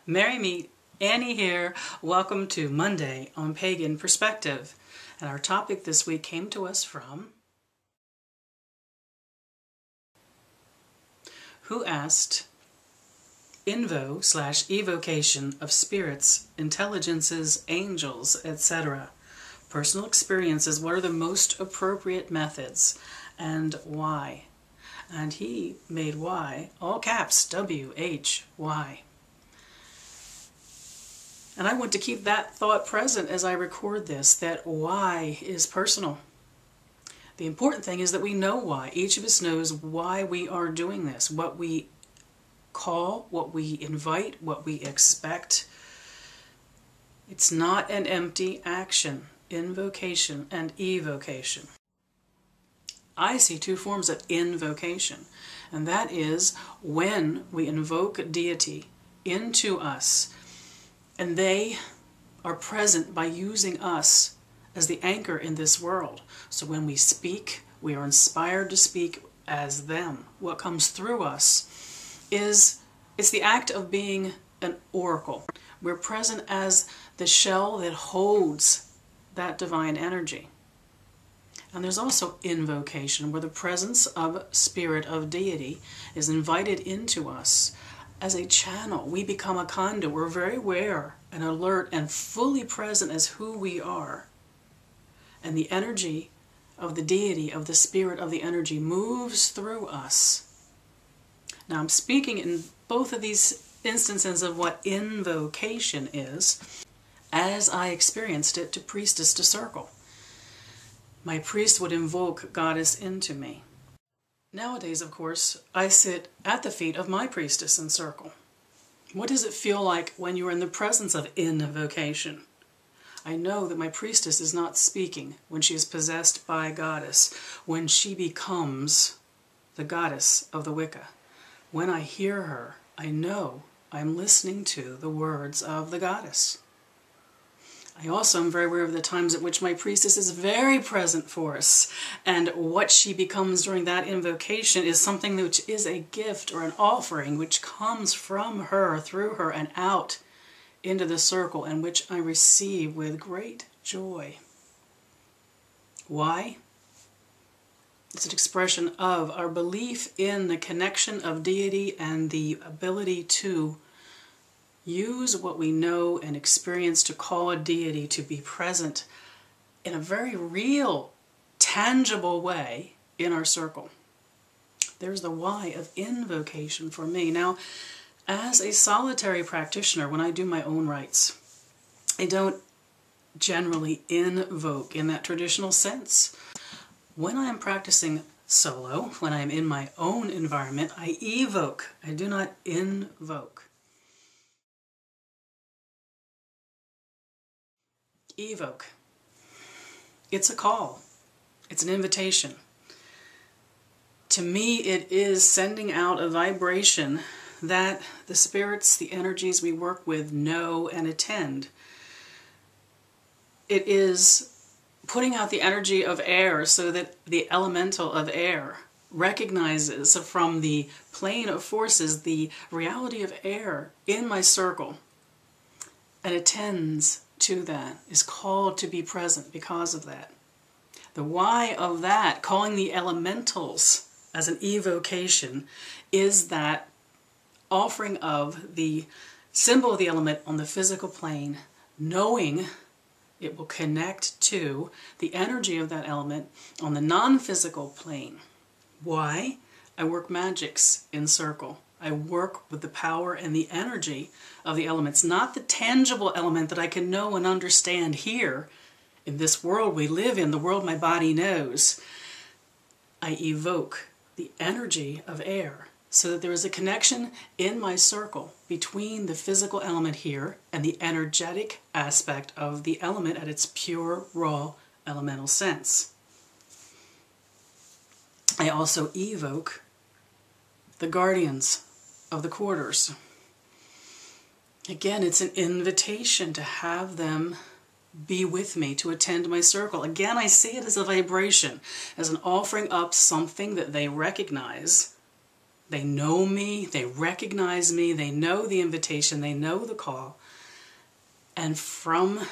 Merry meet, Annie here. Welcome to Monday on Pagan Perspective. And our topic this week came to us from who asked Invo/evocation of spirits, intelligences, angels, etc. Personal experiences, what are the most appropriate methods and why? And he made why, all caps, W-H-Y. And I want to keep that thought present as I record this, that why is personal. The important thing is that we know why. Each of us knows why we are doing this, what we call, what we invite, what we expect. It's not an empty action, invocation and evocation. I see two forms of invocation, and that is when we invoke a deity into us, and they are present by using us as the anchor in this world. So when we speak, we are inspired to speak as them. What comes through us it's the act of being an oracle. We're present as the shell that holds that divine energy. And there's also invocation, where the presence of spirit, of deity, is invited into us as a channel. We become a conduit. We're very aware and alert and fully present as who we are. And the energy of the deity, of the spirit, of the energy moves through us. Now I'm speaking in both of these instances of what invocation is as I experienced it to priestess to circle. My priest would invoke goddess into me. Nowadays, of course, I sit at the feet of my priestess in circle. What does it feel like when you are in the presence of invocation? I know that my priestess is not speaking when she is possessed by a goddess, when she becomes the goddess of the Wicca. When I hear her, I know I'm listening to the words of the goddess. I also am very aware of the times at which my priestess is very present for us, and what she becomes during that invocation is something which is a gift or an offering which comes from her, through her, and out into the circle, and which I receive with great joy. Why? It's an expression of our belief in the connection of deity and the ability to use what we know and experience to call a deity to be present in a very real, tangible way in our circle. There's the why of invocation for me. Now, as a solitary practitioner, when I do my own rites, I don't generally invoke in that traditional sense. When I am practicing solo, when I am in my own environment, I evoke. I do not invoke. Evoke. It's a call. It's an invitation. To me, it is sending out a vibration that the spirits, the energies we work with know and attend. It is putting out the energy of air so that the elemental of air recognizes from the plane of forces the reality of air in my circle and attends to that, is called to be present because of that. The why of that, calling the elementals as an evocation, is that offering of the symbol of the element on the physical plane, knowing it will connect to the energy of that element on the non-physical plane. Why? I work magics in circle. I work with the power and the energy of the elements, not the tangible element that I can know and understand here in this world we live in, the world my body knows. I evoke the energy of air so that there is a connection in my circle between the physical element here and the energetic aspect of the element at its pure, raw, elemental sense. I also evoke the guardians of the quarters. Again, it's an invitation to have them be with me, to attend my circle. Again, I see it as a vibration, as an offering up something that they recognize They know me, they recognize me, they know the invitation, they know the call. And from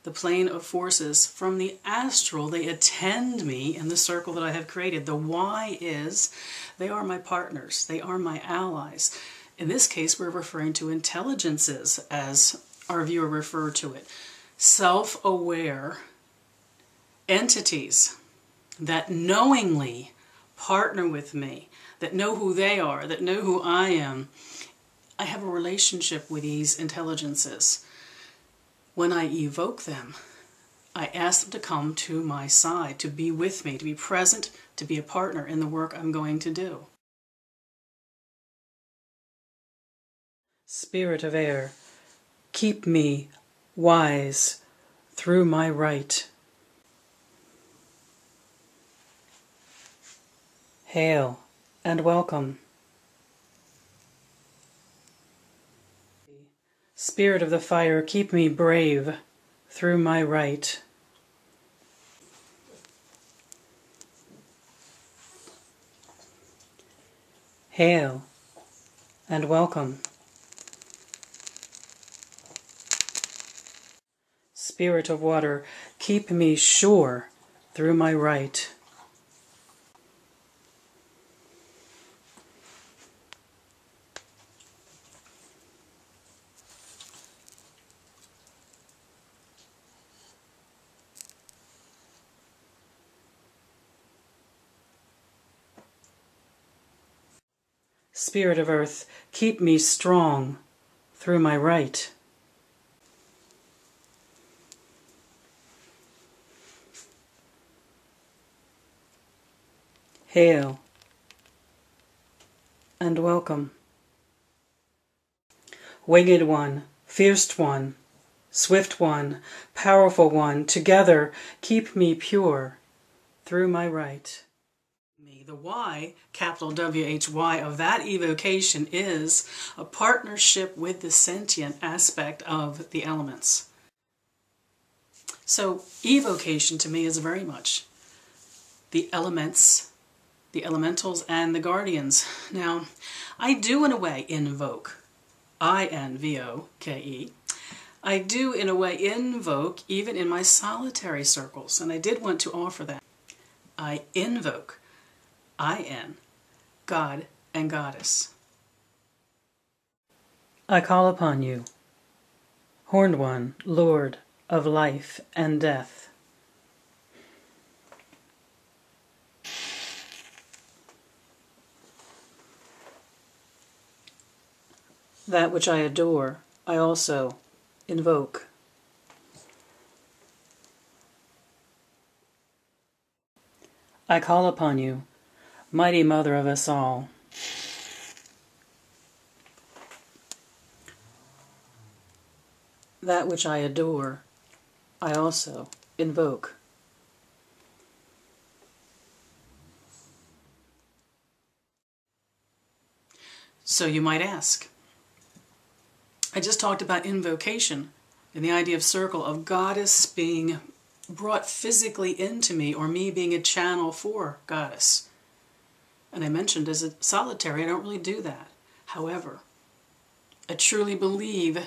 the plane of forces, from the astral, they attend me in the circle that I have created. The why is they are my partners, they are my allies. In this case, we're referring to intelligences, as our viewer referred to it. Self-aware entities that knowingly partner with me, that know who they are, that know who I am. I have a relationship with these intelligences. When I evoke them, I ask them to come to my side, to be with me, to be present, to be a partner in the work I'm going to do. Spirit of air, keep me wise through my right. Hail and welcome. Spirit of the fire, keep me brave through my right. Hail and welcome. Spirit of water, keep me sure through my right. Spirit of earth, keep me strong through my right. Hail and welcome. Winged one, fierce one, swift one, powerful one, together keep me pure through my right. The why, capital W-H-Y, of that evocation is a partnership with the sentient aspect of the elements. So evocation to me is very much the elements, the elementals, and the guardians. Now, I do in a way invoke, I-N-V-O-K-E. I do in a way invoke even in my solitary circles, and I did want to offer that. I invoke I-N, God and Goddess. I call upon you, Horned One, Lord of life and death. That which I adore, I also invoke. I call upon you, Mighty Mother of us all. That which I adore, I also invoke. So you might ask, I just talked about invocation and the idea of circle, of Goddess being brought physically into me, or me being a channel for Goddess. And I mentioned as a solitary, I don't really do that. However, I truly believe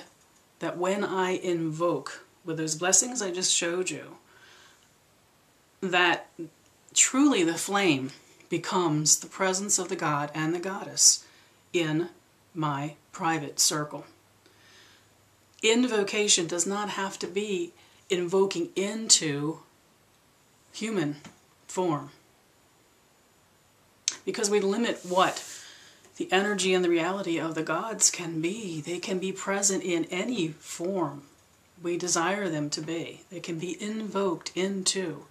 that when I invoke with those blessings I just showed you, that truly the flame becomes the presence of the God and the Goddess in my private circle. Invocation does not have to be invoking into human form, because we limit what the energy and the reality of the gods can be. They can be present in any form we desire them to be. They can be invoked into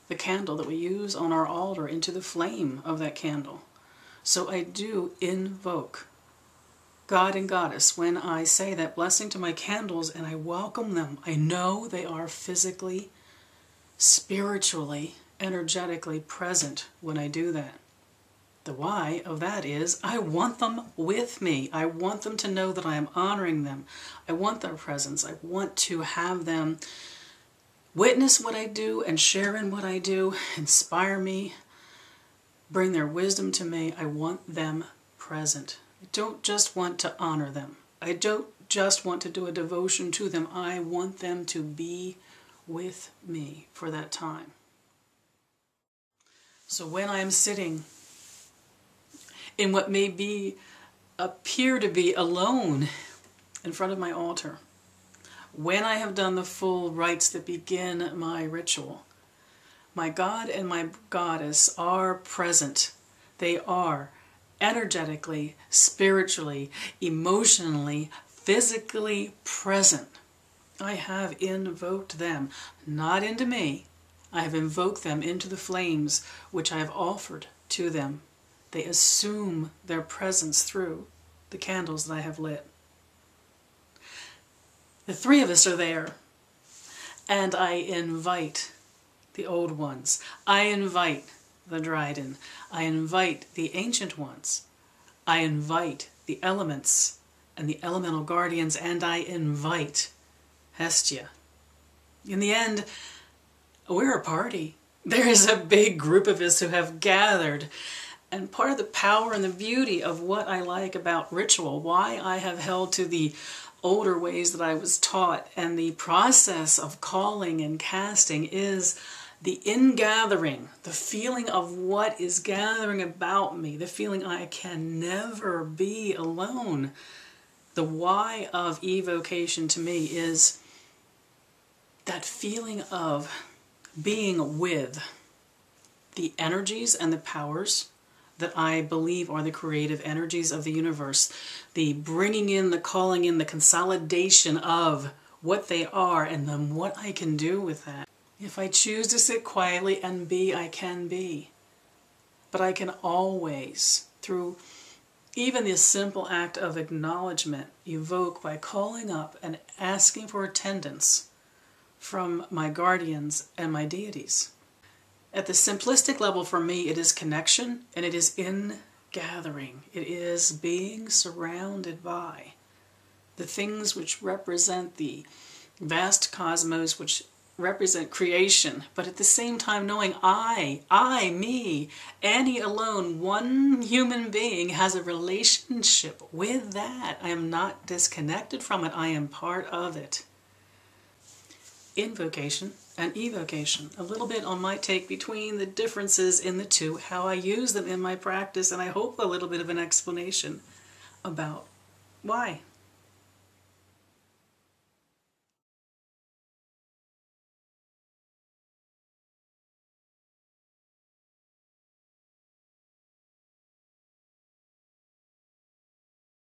the candle that we use on our altar, into the flame of that candle. So I do invoke God and Goddess when I say that blessing to my candles, and I welcome them. I know they are physically, spiritually, energetically present when I do that. The why of that is I want them with me. I want them to know that I am honoring them. I want their presence. I want to have them witness what I do and share in what I do, inspire me, bring their wisdom to me. I want them present. present. I don't just want to honor them. I don't just want to do a devotion to them. I want them to be with me for that time. So when I am sitting in what may appear to be alone in front of my altar, when I have done the full rites that begin my ritual, my God and my Goddess are present. They are energetically, spiritually, emotionally, physically present. I have invoked them, not into me. I have invoked them into the flames which I have offered to them. They assume their presence through the candles that I have lit. The three of us are there, and I invite the old ones. I invite the Dryden. I invite the ancient ones. I invite the elements and the elemental guardians, and I invite Hestia. In the end, we're a party. There is a big group of us who have gathered, and part of the power and the beauty of what I like about ritual, why I have held to the older ways that I was taught, and the process of calling and casting is the ingathering, the feeling of what is gathering about me, the feeling I can never be alone. The why of evocation to me is that feeling of being with the energies and the powers that I believe are the creative energies of the universe, the bringing in, the calling in, the consolidation of what they are, and then what I can do with that. If I choose to sit quietly and be, I can be. But I can always, through even the simple act of acknowledgement, evoke by calling up and asking for attendance from my guardians and my deities. At the simplistic level for me, it is connection and it is ingathering. It is being surrounded by the things which represent the vast cosmos, which represent creation, but at the same time knowing me, Annie alone, one human being, has a relationship with that. I am not disconnected from it. I am part of it. Invocation and evocation. A little bit on my take between the differences in the two, how I use them in my practice, and I hope a little bit of an explanation about why